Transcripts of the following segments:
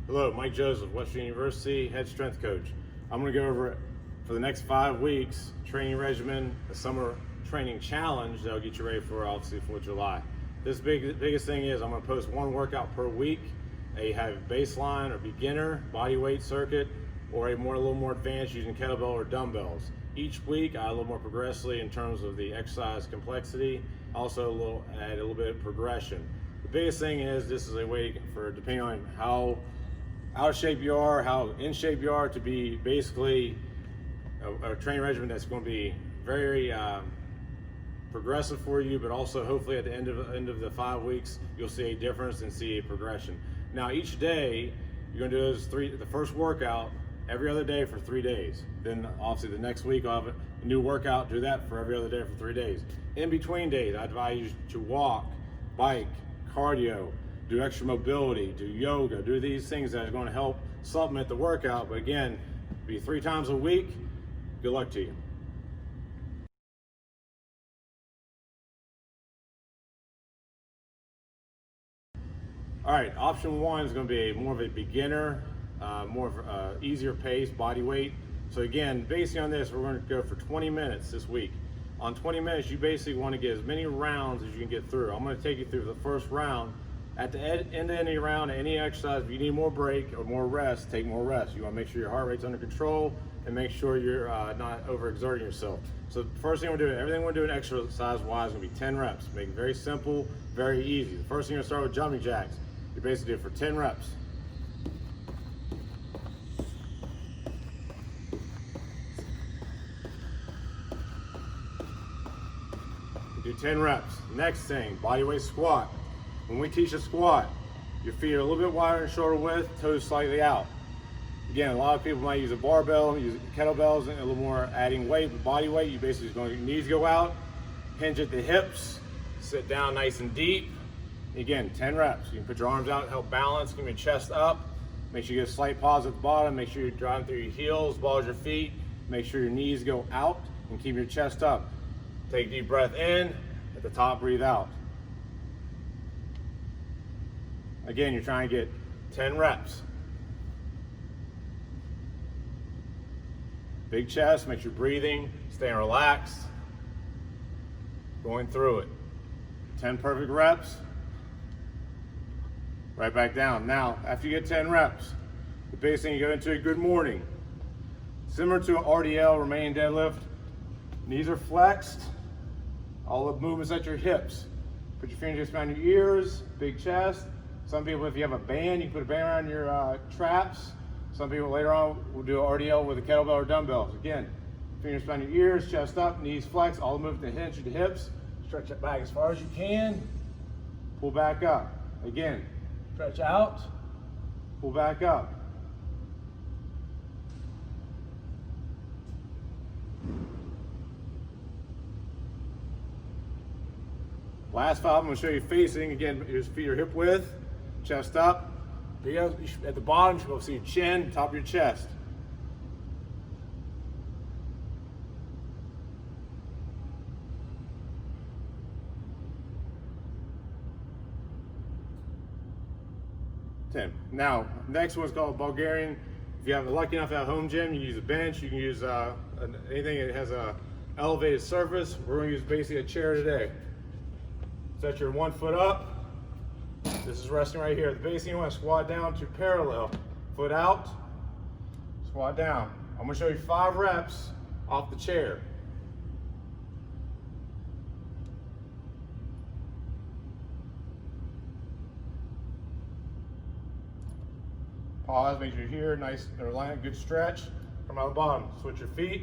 Hello, Mike Joseph, Western University, head strength coach. I'm going to go over for the next 5 weeks training regimen, a summer training challenge that'll get you ready for obviously 4th of July. This biggest thing is I'm going to post one workout per week. You have baseline or beginner body weight circuit, or a little more advanced using kettlebell or dumbbells. Each week I add a little more progressively in terms of the exercise complexity. Also add a little bit of progression. The biggest thing is this is a way for, depending on how out of shape you are, how in shape you are, to be basically a training regimen that's going to be very progressive for you, but also hopefully at the end of the 5 weeks you'll see a difference and see a progression. Now each day you're going to do the first workout every other day for 3 days. Then obviously the next week I'll have a new workout, do that for every other day for 3 days. In between days I advise you to walk, bike, cardio, do extra mobility, do yoga, do these things that are going to help supplement the workout. But again, be 3 times a week. Good luck to you. All right, option 1 is going to be more of a beginner, more of easier pace, body weight. So again, based on this, we're going to go for 20 minutes this week. On 20 minutes, you basically want to get as many rounds as you can get through. I'm going to take you through the first round. At the end of any round, any exercise, if you need more break or more rest, take more rest. You want to make sure your heart rate's under control and make sure you're not overexerting yourself. So the first thing we're doing, everything we're doing exercise-wise is going to be 10 reps. Make it very simple, very easy. The first thing you're going to start with jumping jacks. You basically do it for 10 reps. You do 10 reps. Next thing, bodyweight squat. When we teach a squat, your feet are a little bit wider and shoulder width, toes slightly out. Again, a lot of people might use a barbell, use kettlebells, and a little more adding weight, but body weight, you basically just going to, your knees go out, hinge at the hips, sit down nice and deep. Again, 10 reps. You can put your arms out, help balance, keep your chest up. Make sure you get a slight pause at the bottom. Make sure you're driving through your heels, balls your feet. Make sure your knees go out and keep your chest up. Take a deep breath in, at the top, breathe out. Again, you're trying to get 10 reps. Big chest, make sure you're breathing, staying relaxed, going through it. 10 perfect reps, right back down. Now, after you get 10 reps, the biggest thing, you go into a good morning. Similar to an RDL, remaining deadlift, knees are flexed, all the movements at your hips. Put your fingertips around your ears, big chest. Some people, if you have a band, you can put a band around your traps. Some people later on will do an RDL with a kettlebell or dumbbells. Again, fingers around your ears, chest up, knees flex, all the movement to hinge at the hips. Stretch it back as far as you can. Pull back up. Again, stretch out, pull back up. Last 5, I'm going to show you facing. Again, your feet are hip width. Chest up. At the bottom, you should see your chin, top of your chest. Now, next one's called Bulgarian. If you have lucky enough to have a home gym, you can use a bench. You can use anything that has a elevated surface. We're going to use basically a chair today. Set your 1 foot up. This is resting right here. The base thing, you want to squat down to parallel. Foot out, squat down. I'm going to show you 5 reps off the chair. Pause, make sure you're here, nice, good stretch. Come out of the bottom, switch your feet.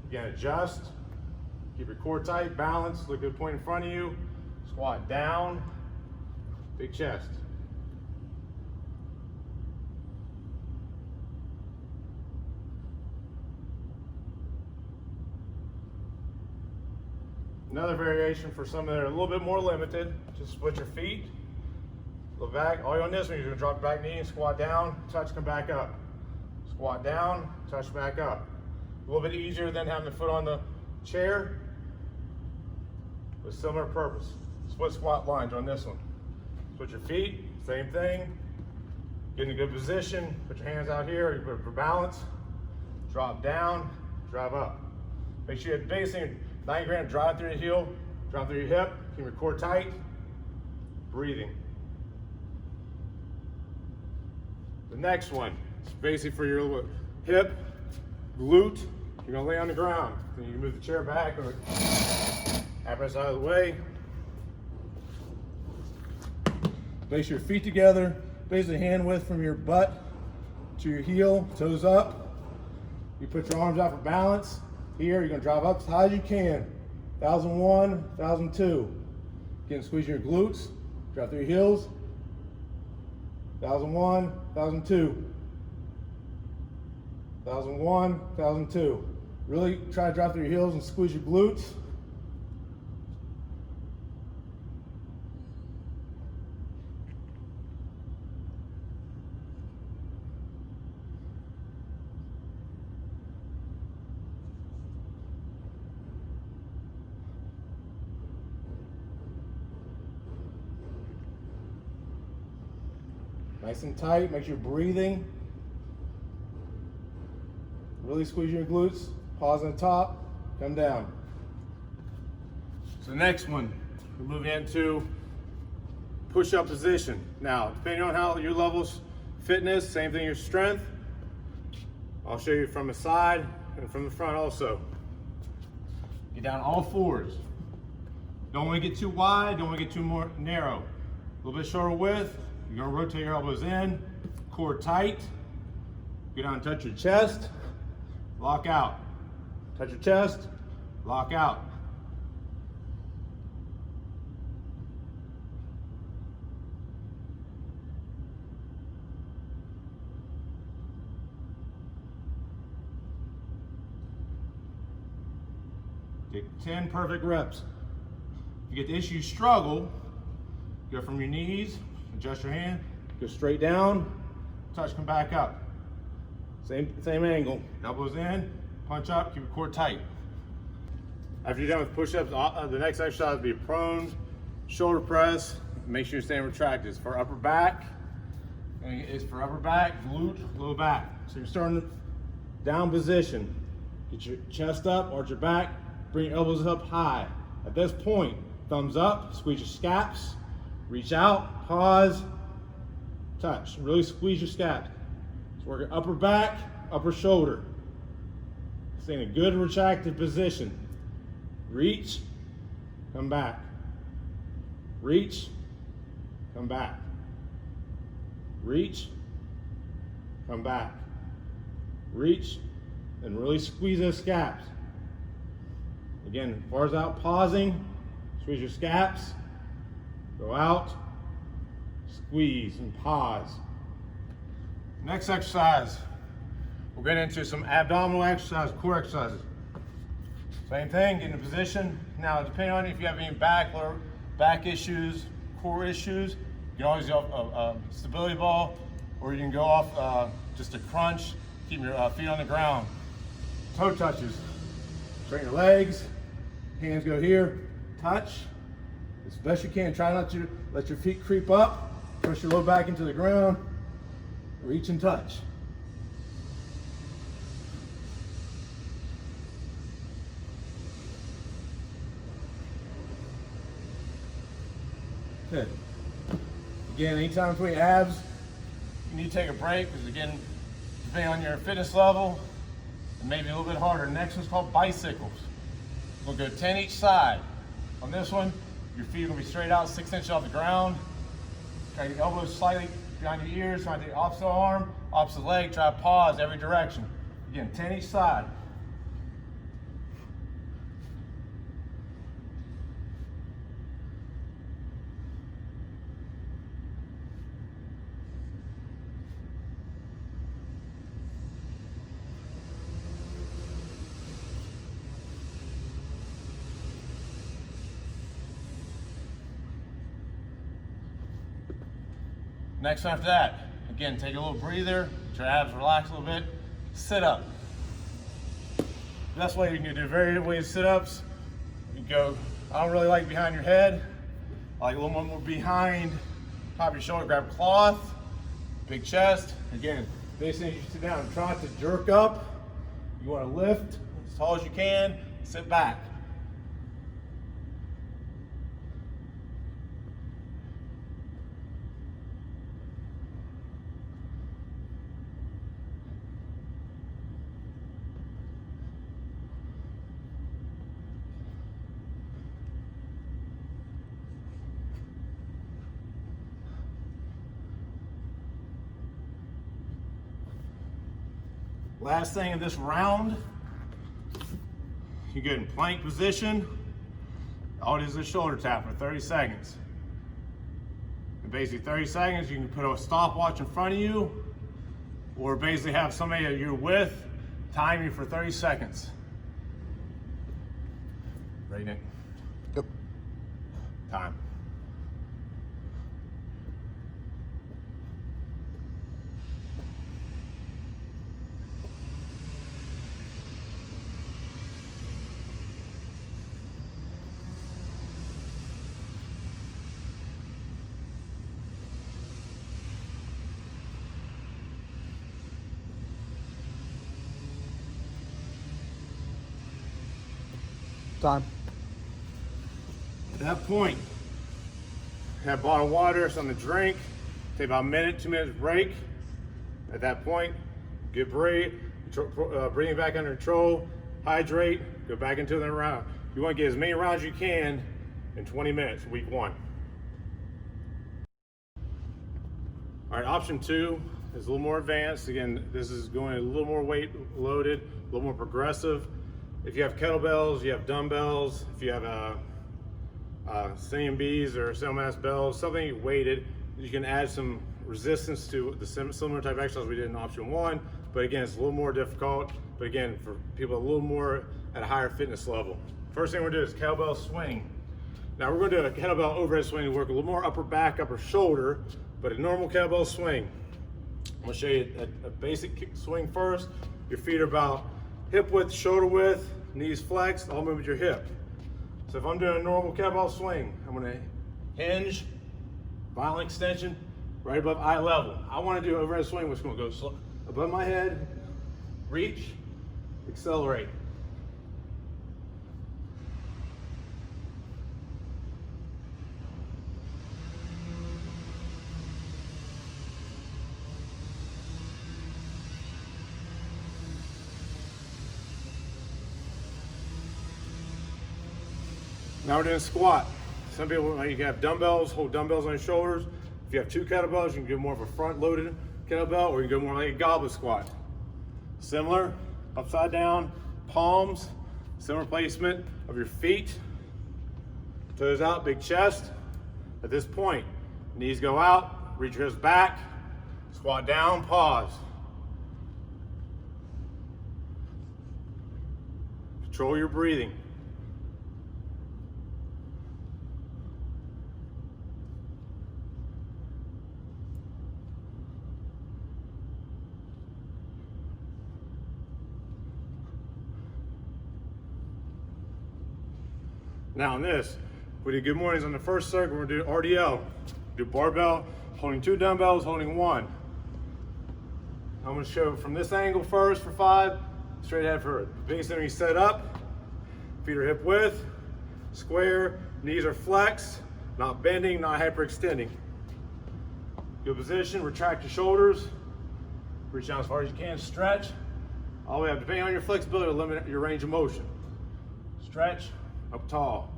Again, adjust. Keep your core tight, balance, look at the point in front of you. Squat down, big chest. Another variation for some that are a little bit more limited, just split your feet, look back. All you on this one, you're gonna drop your back knee and squat down, touch, come back up. Squat down, touch back up. A little bit easier than having the foot on the chair, but similar purpose. Split squat lunge on this one. Switch your feet, same thing. Get in a good position, put your hands out here, you put it for balance. Drop down, drive up. Make sure you have the base thing, now you're gonna drive through your heel, drive through your hip, keep your core tight, breathing. The next one is basically for your hip, glute. You're gonna lay on the ground. Then you can move the chair back, or apparatus out of the way. Place your feet together, basically hand width from your butt to your heel, toes up. You put your arms out for balance. Here, you're gonna drive up as high as you can. 1001, 1002. Again, squeeze your glutes, drive through your heels. 1001, 1002. 1001, 1002. Really try to drive through your heels and squeeze your glutes. Nice and tight, make sure you're breathing. Really squeeze your glutes, pause on the top, come down. So the next one, we're moving into push-up position. Now, depending on how your levels fitness, same thing, your strength. I'll show you from the side and from the front also. Get down all fours. Don't want to get too wide, don't want to get too more narrow. A little bit shorter width. You're gonna rotate your elbows in, core tight. Get down and touch your chest, lock out. Touch your chest, lock out. Take 10 perfect reps. If you get the issue, struggle, go from your knees, adjust your hand, go straight down, touch, come back up. Same angle, elbows in, punch up, keep your core tight. After you're done with push-ups, the next exercise will be prone, shoulder press. Make sure you're staying retracted. It's for upper back, glute, low back. So you're starting down position. Get your chest up, arch your back, bring your elbows up high. At this point, thumbs up, squeeze your scaps, reach out, pause, touch. Really squeeze your scaps. So work your upper back, upper shoulder. Stay in a good retracted position. Reach, come back. Reach, come back. Reach, come back. Reach, and really squeeze those scaps. Again, bars out, pausing, squeeze your scaps. Go out, squeeze, and pause. Next exercise, we'll get into some abdominal exercise, core exercises. Same thing, get in a position. Now, depending on if you have any back issues, core issues, you can always go off a stability ball, or you can go off just a crunch, keep your feet on the ground. Toe touches, straighten your legs, hands go here, touch. As best you can, try not to let your feet creep up, push your low back into the ground, reach and touch. Good. Again, anytime between abs, you need to take a break, because again, depending on your fitness level, it may be a little bit harder. Next one's called bicycles. We'll go 10 each side. On this one, your feet are gonna be straight out, 6 inches off the ground. Try your elbows slightly behind your ears, try to take opposite arm, opposite leg, try to pause every direction. Again, 10 each side. Next one after that, again, take a little breather, let your abs relax a little bit, sit up. Best way you can do various ways of sit-ups. You go, I don't really like behind your head, I like a little more behind top of your shoulder, grab cloth, big chest. Again, basically you sit down, try not to jerk up. You want to lift as tall as you can, sit back. Last thing in this round, you get in plank position. All it is a shoulder tap for 30 seconds. And basically 30 seconds, you can put a stopwatch in front of you, or basically have somebody that you're with time you for 30 seconds. Ready, Nick? Yep. Time. Time. At that point, have a bottle of water, something to drink, take about a minute, 2 minutes break. At that point, get breathing back under control, hydrate, go back into the round. You want to get as many rounds as you can in 20 minutes, week 1. All right, option 2 is a little more advanced. Again, this is going a little more weight loaded, a little more progressive. If you have kettlebells, you have dumbbells, if you have CMBs or mass bells, something weighted, you can add some resistance to the similar type of exercise we did in option 1. But again, it's a little more difficult. But again, for people a little more at a higher fitness level. First thing we're gonna do is kettlebell swing. Now we're gonna do a kettlebell overhead swing to work a little more upper back, upper shoulder, but a normal kettlebell swing. I'm gonna show you a basic swing first. Your feet are about hip width, shoulder width, knees flexed, all move with your hip. So if I'm doing a normal kettlebell swing, I'm gonna hinge, violent extension, right above eye level. I wanna do overhead swing, which is gonna go above my head, reach, accelerate. Now we're doing a squat. Some people, you can have dumbbells, hold dumbbells on your shoulders. If you have 2 kettlebells, you can do more of a front-loaded kettlebell, or you can go more like a goblet squat. Similar, upside down, palms, similar placement of your feet. Toes out, big chest. At this point, knees go out, reach your hips back, squat down, pause. Control your breathing. Now on this, we did good mornings on the first circuit, we're gonna do RDL. Do barbell, holding 2 dumbbells, holding 1. I'm gonna show from this angle first for 5, straight ahead for the biggest thing you set up. Feet are hip width, square, knees are flexed, not bending, not hyperextending. Good position, retract your shoulders, reach down as far as you can, stretch. All the way up, depending on your flexibility, to limit your range of motion. Stretch, up tall.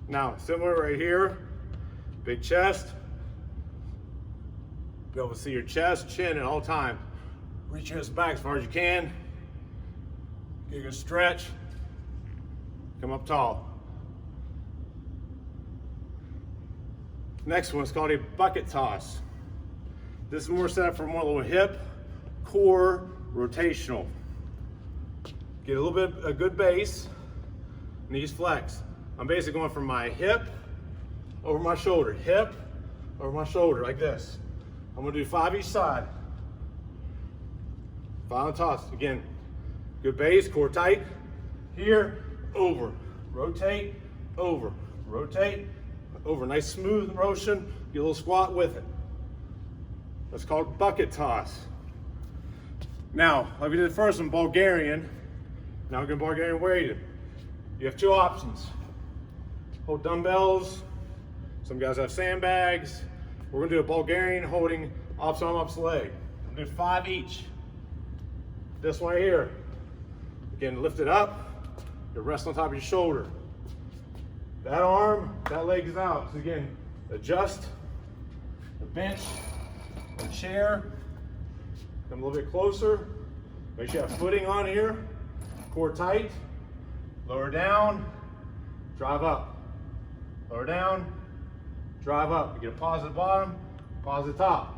Now, similar right here, big chest. Be able to see your chest, chin at all times. Reach your hips back as far as you can. Get a good stretch. Come up tall. Next one is called a bucket toss. This is more set up for more little hip, core, rotational. Get a little bit, a good base, knees flex. I'm basically going from my hip over my shoulder, hip over my shoulder, like this. I'm gonna do 5 each side. Final toss. Again, good base, core tight. Here, over, rotate, over, rotate, over. Nice smooth motion. Get a little squat with it. That's called bucket toss. Now, like we did the first one, Bulgarian. Now we're going to Bulgarian weighted. You have two options. Hold dumbbells. Some guys have sandbags. We're going to do a Bulgarian holding opposite arm, opposite leg. I'm going to do 5 each. This one right here. Again, lift it up. You rest on top of your shoulder. That arm, that leg is out. So again, adjust the bench, the chair. Come a little bit closer. Make sure you have footing on here. Core tight. Lower down. Drive up. Lower down. Drive up. You get a pause at the bottom, pause at the top.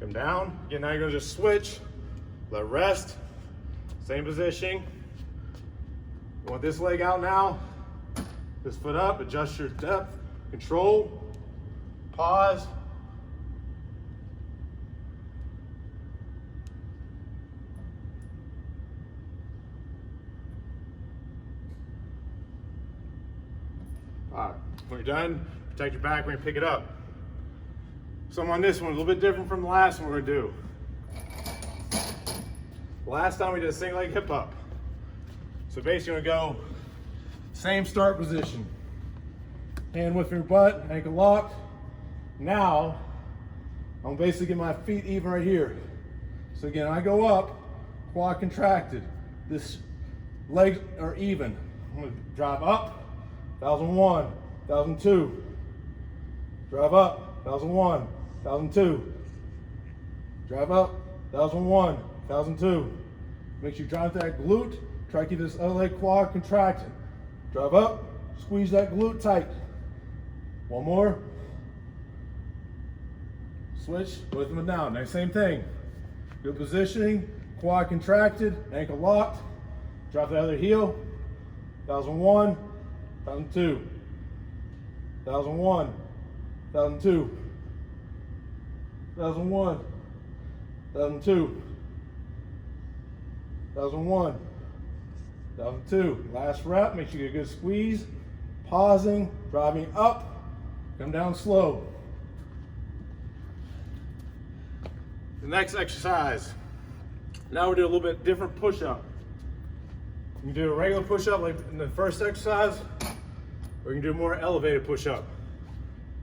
Come down. Again, now you're going to just switch. Let rest. Same position. You want this leg out now. This foot up. Adjust your depth. Control. Pause. All right. When you're done, protect your back when you pick it up. So on this one, a little bit different from the last one we're gonna do. Last time we did a single leg hip up. So basically we're gonna go same start position. Hand with your butt, ankle locked. Now, I'm basically getting my feet even right here. So again, I go up, quad contracted. This legs are even. I'm gonna drive up, 1001, 1002. Drive up, 1001, 1002. Drive up, 1001, 1002. Make sure you drive that glute. Try to keep this other leg quad contracted. Drive up, squeeze that glute tight. One more. Switch, with them down. Nice, same thing. Good positioning, quad contracted, ankle locked. Drop the other heel. 1001, 1002. 1001, 1002. 1001, 1002. 1001, 1002. Last rep, make sure you get a good squeeze. Pausing, driving up, come down slow. The next exercise, now we're doing a little bit different push-up. You can do a regular push-up like in the first exercise, or you can do a more elevated push-up.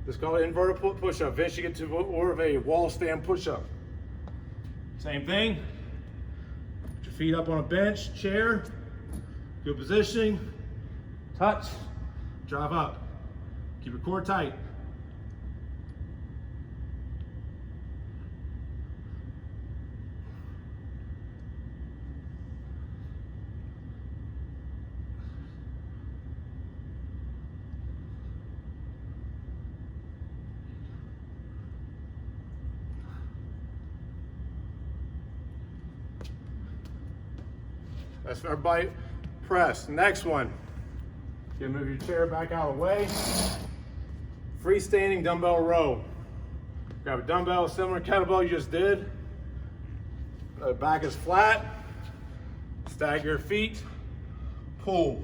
This is called an inverted push-up. Eventually you get to more of a wall stand push-up. Same thing. Put your feet up on a bench, chair. Good positioning. Touch. Drive up. Keep your core tight. That's our bite press. Next one. You move your chair back out of the way. Freestanding dumbbell row. Grab a dumbbell, similar kettlebell you just did. The back is flat. Stagger your feet. Pull.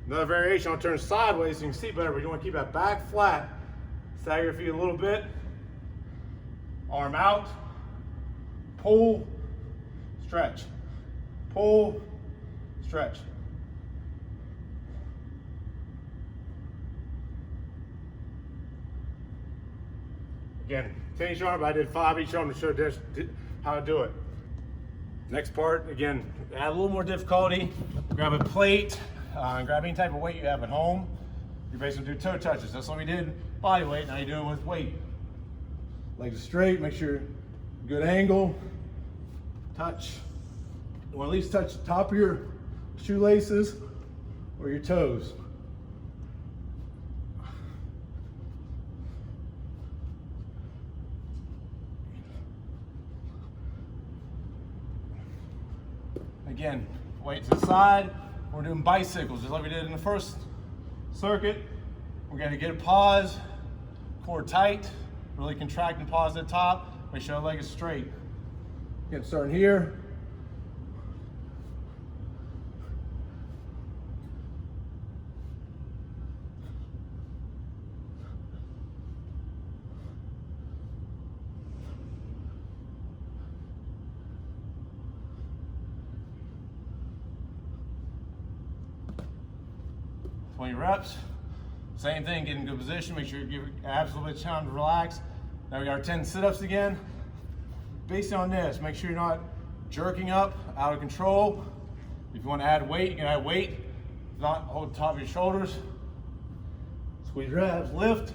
Another variation, I'll turn sideways so you can see better, but you want to keep that back flat. Stagger your feet a little bit. Arm out. Pull. Stretch. Pull. Stretch. Again, finish your arm, but I did 5 each arm to show how to do it. Next part, again, add a little more difficulty. Grab a plate, grab any type of weight you have at home. You're basically do toe touches. That's what we did, body weight. Now you do it with weight. Legs straight, make sure good angle. Touch. You want to at least touch the top of your shoelaces or your toes. Again, weight to the side. We're doing bicycles, just like we did in the first circuit. We're gonna get a pause, core tight, really contract and pause at the top. Make sure the leg is straight. Again, starting here. Reps. Same thing, get in good position, make sure you give abs a little bit of time to relax. Now we got our 10 sit-ups again. Based on this, make sure you're not jerking up, out of control. If you want to add weight, you can add weight. If not, hold the top of your shoulders. Squeeze your abs, lift.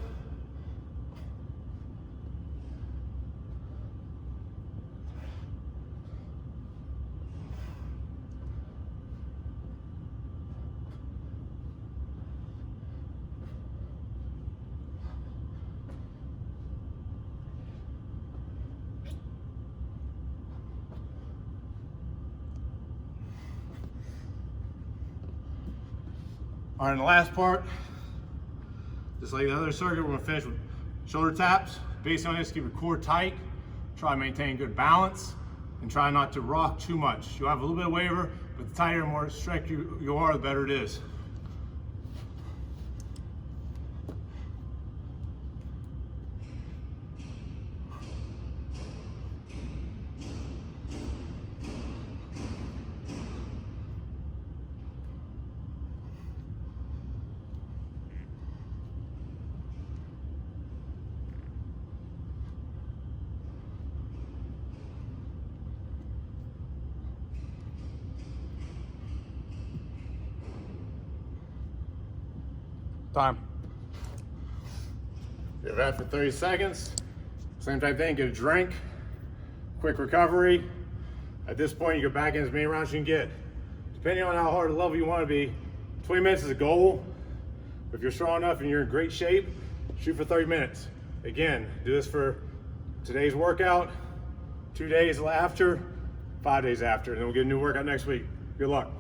All right, in the last part, just like the other circuit, we're gonna finish with shoulder taps. Based on this, keep your core tight, try to maintain good balance, and try not to rock too much. You'll have a little bit of waver, but the tighter and more stretched you are, the better it is. Time. Give that for 30 seconds. Same type thing, get a drink, quick recovery. At this point, you go back in as many rounds as you can get. Depending on how hard the level you want to be, 20 minutes is a goal. If you're strong enough and you're in great shape, shoot for 30 minutes. Again, do this for today's workout, 2 days after, 5 days after, and then we'll get a new workout next week. Good luck.